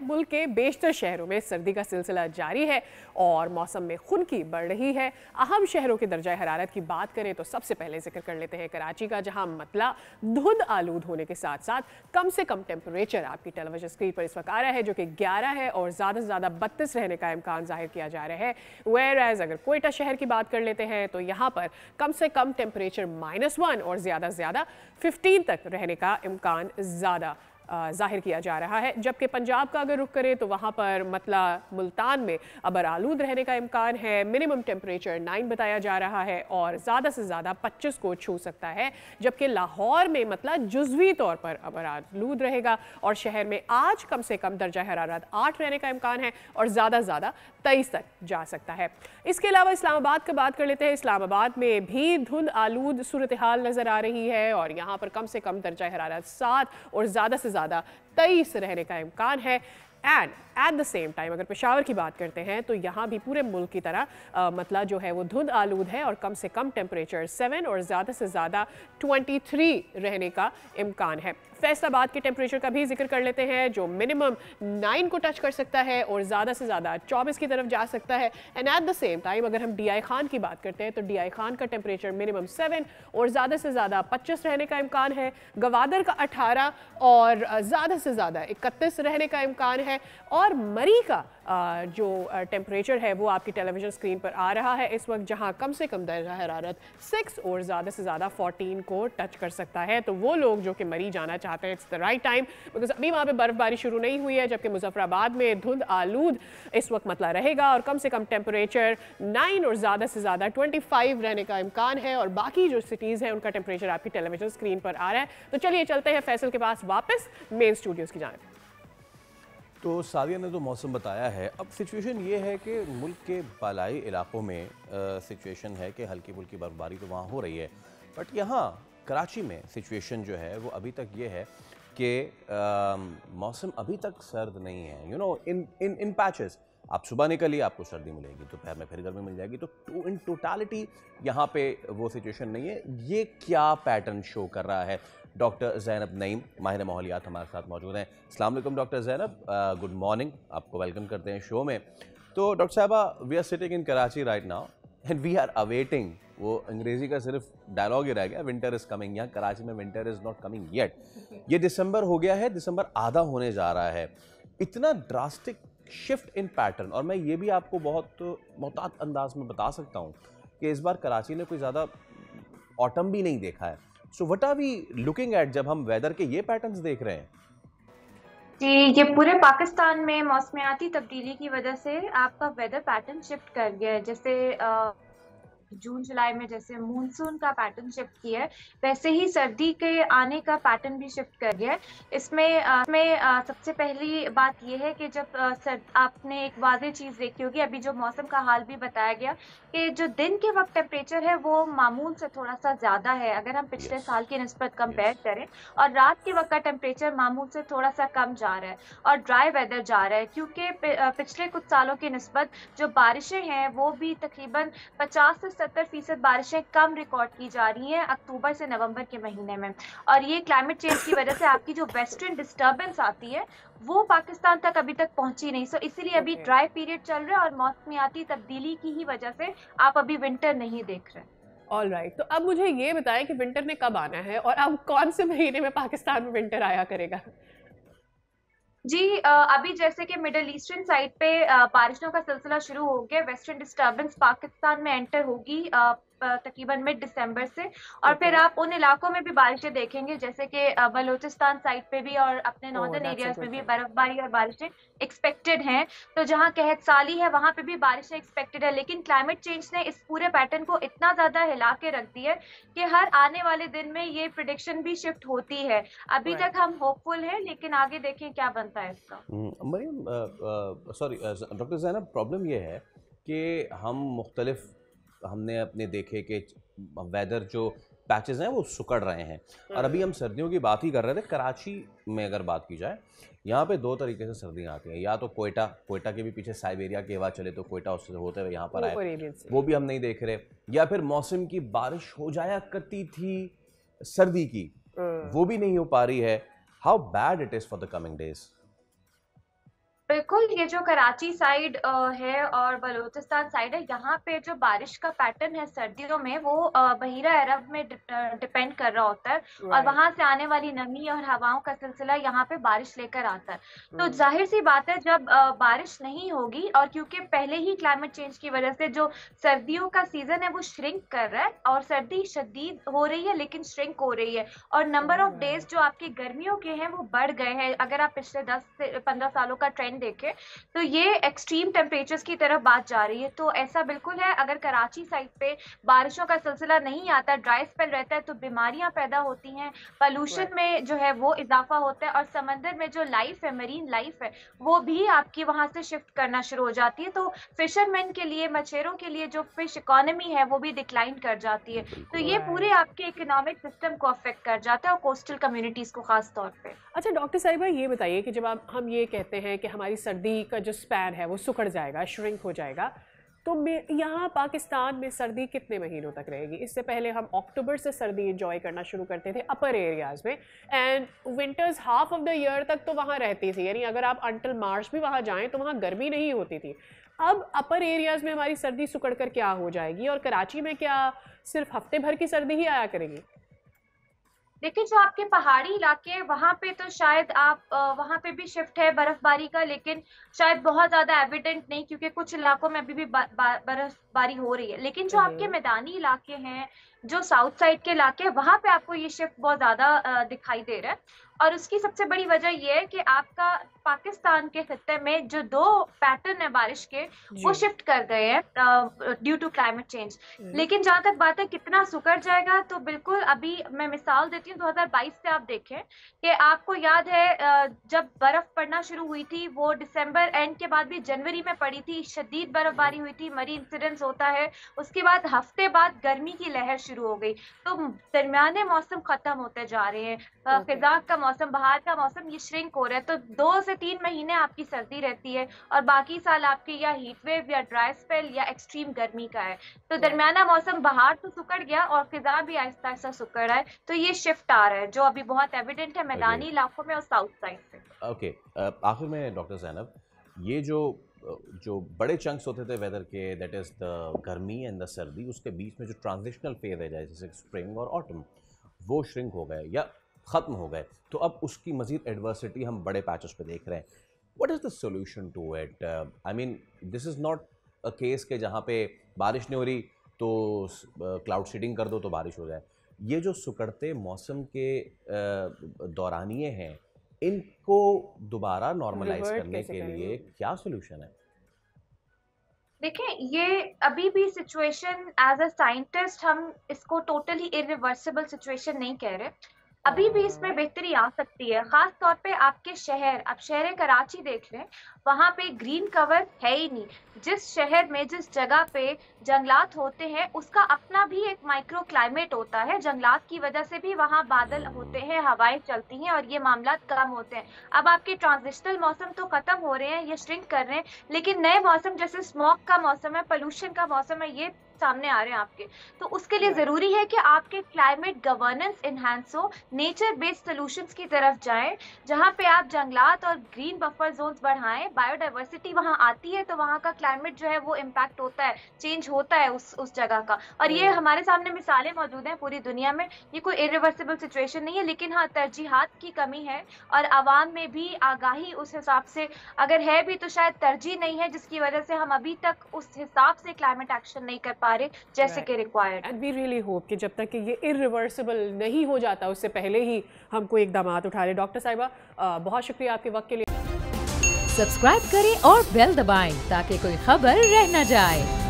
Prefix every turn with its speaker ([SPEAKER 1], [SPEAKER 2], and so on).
[SPEAKER 1] मुल्क के बेशतर शहरों में सर्दी का सिलसिला जारी है और मौसम में खुनकी बढ़ रही है। अहम शहरों के दर्जा हरारत की बात करें तो सबसे पहले जिक्र कर लेते हैं कराची का, जहां मतला धुंध आलूद होने के साथ साथ कम से कम टेम्परेचर आपकी टेलीविजन स्क्रीन पर इस वक्त आ रहा है, जो कि 11 है और ज़्यादा से ज़्यादा 32 रहने का इम्कान जाहिर किया जा रहा है। वेयर एज अगर कोयटा शहर की बात कर लेते हैं तो यहाँ पर कम से कम टेम्परेचर -1 और ज़्यादा से ज़्यादा 15 तक रहने का इम्कान ज़्यादा जाहिर किया जा रहा है। जबकि पंजाब का अगर रुख करें तो वहाँ पर मतला मुल्तान में अबर आलूद रहने का इम्कान है। मिनिमम टेम्परेचर 9 बताया जा रहा है और ज़्यादा से ज़्यादा 25 को छू सकता है। जबकि लाहौर में मतला जुज़वी तौर पर अबर आलूद रहेगा और शहर में आज कम से कम दर्जा हरारत 8 रहने का इम्कान है और ज़्यादा से ज़्यादा 23 तक जा सकता है। इसके अलावा इस्लामाबाद की बात कर लेते हैं। इस्लामाबाद में भी धुंध आलूद सूरत हाल नज़र आ रही है और यहाँ पर कम से कम दर्जा हरारत 7 और ज़्यादा से ज़्यादा 23 रहने का इम्कान है। And at the same time अगर पेशावर की बात करते हैं तो यहाँ भी पूरे मुल्क की तरह मतलब जो है वो धुंध आलूद है और कम से कम टेम्परेचर 7 और ज़्यादा से ज़्यादा 23 रहने का इम्कान है। फैसलाबाद के टेम्परेचर का भी जिक्र कर लेते हैं, जो मिनिमम 9 को टच कर सकता है और ज़्यादा से ज़्यादा 24 की तरफ जा सकता है। And at the same time अगर हम DI खान की बात करते हैं तो DI खान का टेम्परेचर मिनिमम 7 और ज़्यादा से ज़्यादा 25 रहने का इम्कान है। गवादर का 18 और ज़्यादा से ज़्यादा 31 रहने का इम्कान है। और मरी का जो टेम्परेचर है वो आपकी टेलीविजन स्क्रीन पर आ रहा है इस वक्त, जहां कम से कम दर्जा हरारत 6 और ज़्यादा से ज़्यादा 14 को टच कर सकता है। तो वो लोग जो कि मरी जाना चाहते हैं, it's the right time, because अभी वहाँ पे बर्फबारी शुरू नहीं हुई है। जबकि मुजफ्फराबाद में धुंध आलूद इस वक्त मतला रहेगा और कम से कम टेम्परेचर 9 और ज़्यादा से ज़्यादा 25 रहने का इम्कान है। और बाकी जो सिटीज़ हैं उनका टेम्परेचर आपकी टेलीविजन स्क्रीन पर आ रहा है। तो चलिए चलते हैं फैसल के पास वापस मेन स्टूडियोज़ की जानिब।
[SPEAKER 2] तो सादिया ने तो मौसम बताया है, अब सिचुएशन ये है कि मुल्क के बालाई इलाकों में सिचुएशन है कि हल्की फुल्की बर्फबारी तो वहाँ हो रही है, बट यहाँ कराची में सिचुएशन जो है वो अभी तक ये है कि मौसम अभी तक सर्द नहीं है। यू नो, इन पैचेस आप सुबह निकलिए आपको सर्दी मिलेगी, दोपहर में फिर गर्मी मिल जाएगी। तो इन टोटालिटी यहाँ पे वो सिचुएशन नहीं है। ये क्या पैटर्न शो कर रहा है? डॉक्टर ज़ैनब नईम, माहिर माहौलियात, हमारे साथ मौजूद हैं। अस्सलाम वालेकुम डॉक्टर ज़ैनब, गुड मॉर्निंग, आपको वेलकम करते हैं शो में। तो डॉक्टर साहबा, we are sitting in Karachi right now and we are awaiting, वो अंग्रेजी का सिर्फ डायलॉग ही रह गया, विंटर इज़ कमिंग। यहाँ कराची में winter is not coming yet. ये दिसंबर हो गया है, दिसंबर आधा होने जा रहा है। इतना ड्रास्टिक शिफ्ट इन पैटर्न, और मैं ये भी आपको बहुत मोहतात अंदाज में बता सकता हूँ कि इस बार कराची ने कोई ज़्यादा ऑटम भी नहीं देखा है। So what are we looking at जब हम वेदर के ये पैटर्न्स देख रहे हैं?
[SPEAKER 3] जी, ये पूरे पाकिस्तान में मौसमियाती तब्दीली की वजह से आपका वेदर पैटर्न शिफ्ट कर गया है। जैसे जून जुलाई में जैसे मानसून का पैटर्न शिफ्ट किया है, वैसे ही सर्दी के आने का पैटर्न भी शिफ्ट कर गया है। इसमें सबसे पहली बात यह है कि जब आपने एक वाज़ेह चीज़ देखी होगी, अभी जो मौसम का हाल भी बताया गया कि जो दिन के वक्त टेम्परेचर है वो मामूल से थोड़ा सा ज़्यादा है अगर हम पिछले साल की निस्बत कंपेयर करें, और रात के वक्त का टेम्परेचर मामूल से थोड़ा सा कम जा रहा है और ड्राई वेदर जा रहा है, क्योंकि पिछले कुछ सालों की निस्बत जो बारिशें हैं वो भी तकरीबन 50 से 70% बारिशें कम रिकॉर्ड की जा रही हैं अक्टूबर से नवंबर के महीने में। और ये क्लाइमेट चेंज की वजह से आपकी जो वेस्टर्न डिस्टर्बेंस आती है वो पाकिस्तान तक अभी तक पहुंची नहीं। सो इसीलिए अभी ड्राई पीरियड चल रहा है और मौसमियाती तब्दीली की ही वजह से आप अभी विंटर नहीं देख रहे।
[SPEAKER 1] ऑल राइट, तो अब मुझे ये बताएं कि विंटर ने कब आना है और अब कौन से महीने में पाकिस्तान में विंटर आया करेगा?
[SPEAKER 3] जी, अभी जैसे कि मिडल ईस्टर्न साइड पे बारिशों का सिलसिला शुरू हो गया। वेस्टर्न डिस्टर्बेंस पाकिस्तान में एंटर होगी तकरीबन मिड दिसंबर से, और फिर आप उन इलाकों में भी बारिशें देखेंगे जैसे कि बलूचिस्तान साइड पे भी और अपने नॉर्दर्न एरियाज में भी बर्फबारी और बारिशें एक्सपेक्टेड हैं। तो जहाँ कहतसाली है वहां पे भी बारिशें एक्सपेक्टेड है। लेकिन क्लाइमेट चेंज ने इस पूरे पैटर्न को इतना ज्यादा हिला के रख दिया है कि हर आने वाले दिन में ये प्रिडिक्शन भी शिफ्ट होती है। अभी तक हम होपफुल हैं, लेकिन आगे देखें क्या बनता है इसका।
[SPEAKER 2] Mariam, sorry doctor Zainab, problem ये है कि हमने अपने देखे कि वेदर जो पैचेस हैं वो सुकड़ रहे हैं, और अभी हम सर्दियों की बात ही कर रहे थे। कराची में अगर बात की जाए, यहाँ पे दो तरीके से सर्दियाँ आती हैं। या तो कोयटा के भी पीछे साइबेरिया की हवा चले तो कोयटा उससे होते हुए यहाँ पर आए, वो भी हम नहीं देख रहे। या फिर मौसम की बारिश हो जाया करती थी सर्दी की, वो भी नहीं हो पा रही है। How bad it is for the coming days?
[SPEAKER 3] बिल्कुल, ये जो कराची साइड है और बलूचिस्तान साइड है, यहाँ पे जो बारिश का पैटर्न है सर्दियों में वो बहीरा अरब में डिपेंड कर रहा होता है और वहां से आने वाली नमी और हवाओं का सिलसिला यहाँ पे बारिश लेकर आता है। तो जाहिर सी बात है जब बारिश नहीं होगी, और क्योंकि पहले ही क्लाइमेट चेंज की वजह से जो सर्दियों का सीजन है वो श्रिंक कर रहा है और सर्दी शदीद हो रही है लेकिन श्रिंक हो रही है, और नंबर ऑफ डेज जो आपके गर्मियों के हैं वो बढ़ गए हैं। अगर आप पिछले 10 से 15 सालों का ट्रेंड देखें तो ये एक्सट्रीम टेम्परेचर्स की तरफ बात जा रही है। तो ऐसा बिल्कुल है, अगर कराची साइड पे बारिशों का सिलसिला नहीं आता, ड्राई स्पेल रहता है, तो बीमारियां पैदा होती हैं, पोल्यूशन में जो है वो इजाफा होता है, और समंदर में जो लाइफ है, मरीन लाइफ है, वो भी आपकी वहां से शिफ्ट करना शुरू हो जाती है। तो फिशरमैन के लिए, मछेरों के लिए जो फिश इकोनॉमी है वो भी डिक्लाइन कर जाती है। तो ये पूरे आपके इकोनॉमिक सिस्टम को अफेक्ट कर जाता है और कोस्टल कम्युनिटीज को खास तौर पे।
[SPEAKER 1] अच्छा डॉक्टर साहिबा, ये बताइए कि जब हम ये कहते हैं कि हमारी सर्दी का जो स्पैन है वो सिकुड़ जाएगा, श्रिंक हो जाएगा, तो यहाँ पाकिस्तान में सर्दी कितने महीनों तक रहेगी? इससे पहले हम अक्टूबर से सर्दी एंजॉय करना शुरू करते थे अपर एरियाज़ में, and winters half of the year तक तो वहाँ रहती थी, यानी अगर आप अंटिल मार्च भी वहाँ जाएं तो वहाँ गर्मी नहीं होती थी। अब अपर एरियाज़ में हमारी सर्दी सिकुड़ कर क्या हो जाएगी, और कराची में क्या सिर्फ हफ्ते भर की सर्दी ही आया करेगी?
[SPEAKER 3] देखिए, जो आपके पहाड़ी इलाके हैं वहां पे तो शायद आप वहां पे भी शिफ्ट है बर्फबारी का, लेकिन शायद बहुत ज्यादा एविडेंट नहीं, क्योंकि कुछ इलाकों में अभी भी बर्फबारी हो रही है। लेकिन जो आपके मैदानी इलाके हैं, जो साउथ साइड के इलाके हैं, वहां पे आपको ये शिफ्ट बहुत ज्यादा दिखाई दे रहा है। और उसकी सबसे बड़ी वजह यह है कि आपका पाकिस्तान के खित्ते में जो 2 पैटर्न है बारिश के वो शिफ्ट कर गए हैं ड्यू टू क्लाइमेट चेंज। लेकिन जहां तक बात है कितना सुकड़ जाएगा, तो बिल्कुल अभी मैं मिसाल देती हूँ, 2022 से आप देखें कि आपको याद है जब बर्फ पड़ना शुरू हुई थी वो दिसंबर एंड के बाद भी जनवरी में पड़ी थी, शदीद बर्फबारी हुई थी, मरी इंसिडेंट्स होता है। उसके बाद हफ्ते बाद गर्मी की लहर शुरू हो गई। तो दरमियाने मौसम खत्म होते जा रहे हैं, खिज़ां का मौसम, बाहर का मौसम ये श्रिंक हो रहा है। तो 2 से 3 महीने आपकी सर्दी रहती है और बाकी साल आपके या हीट वेव या ड्राई स्पेल या एक्सट्रीम गर्मी का है। तो दरमियाना मौसम बाहर तो सुकड़ गया और खिज़ां भी आहिस्ता आहिस्ता सुकड़ रहा है। तो ये शिफ्ट आ रहा है जो अभी बहुत एविडेंट है मैदानी इलाकों में और साउथ साइड पे।
[SPEAKER 2] ओके, आखिर में डॉक्टर ज़ैनब, ये जो बड़े चंक्स होते थे वेदर के, दैट इज़ द गर्मी एंड द सर्दी, उसके बीच में जो ट्रांजिशनल फेज है जैसे स्प्रिंग और ऑटम, वो श्रिंक हो गए या ख़त्म हो गए। तो अब उसकी मज़ीद एडवर्सिटी हम बड़े पैचेस पे देख रहे हैं। What is the solution to it? I mean this is not a case के जहाँ पे बारिश नहीं हो रही तो क्लाउड सीडिंग कर दो तो बारिश हो जाए। ये जो सुकड़ते मौसम के दौरानिए हैं, इनको दोबारा नॉर्मलाइज करने के लिए क्या सोल्यूशन है?
[SPEAKER 3] देखिए, ये अभी भी सिचुएशन एज अ साइंटिस्ट हम इसको टोटली इरिवर्सिबल सिचुएशन नहीं कह रहे। अभी भी इसमें बेहतरी आ सकती है, खास तौर पे आपके शहर, आप शहर कराची देख लें, वहां पे ग्रीन कवर है ही नहीं। जिस शहर में, जिस जगह पे जंगलात होते हैं उसका अपना भी एक माइक्रो क्लाइमेट होता है। जंगलात की वजह से भी वहां बादल होते हैं, हवाएं चलती हैं और ये मामला कम होते हैं। अब आपके ट्रांजिशनल मौसम तो खत्म हो रहे हैं, ये श्रिंक कर रहे हैं, लेकिन नए मौसम जैसे स्मॉग का मौसम है, पोल्यूशन का मौसम है, ये सामने आ रहे हैं आपके। तो उसके लिए जरूरी है कि आपके क्लाइमेट गवर्नेंस इनहैंस हो, नेचर बेस्ड सॉल्यूशंस की तरफ जाएं, जहां पे आप जंगलात और ग्रीन बफर जोन्स बढ़ाएं, बायोडाइवर्सिटी वहां आती है तो वहां का क्लाइमेट जो है वो इम्पैक्ट होता है, चेंज होता है उस जगह का। और ये हमारे सामने मिसालें मौजूद हैं पूरी दुनिया में। ये कोई इरिवर्सिबल सिचुएशन नहीं है, लेकिन हाँ, तरजीहात की कमी है और आवाम में भी आगाही उस हिसाब से अगर है भी तो शायद तरजीह नहीं है, जिसकी वजह से हम अभी तक उस हिसाब से क्लाइमेट एक्शन नहीं कर पा रहे जैसे कि required.
[SPEAKER 1] And we really hope कि जब तक कि ये इरिवर्सिबल नहीं हो जाता उससे पहले ही हम कोई इकदाम उठा लें। डॉक्टर साहिबा, बहुत शुक्रिया आपके वक्त के लिए।
[SPEAKER 4] सब्सक्राइब करें और बेल दबाएं ताकि कोई खबर रह न जाए।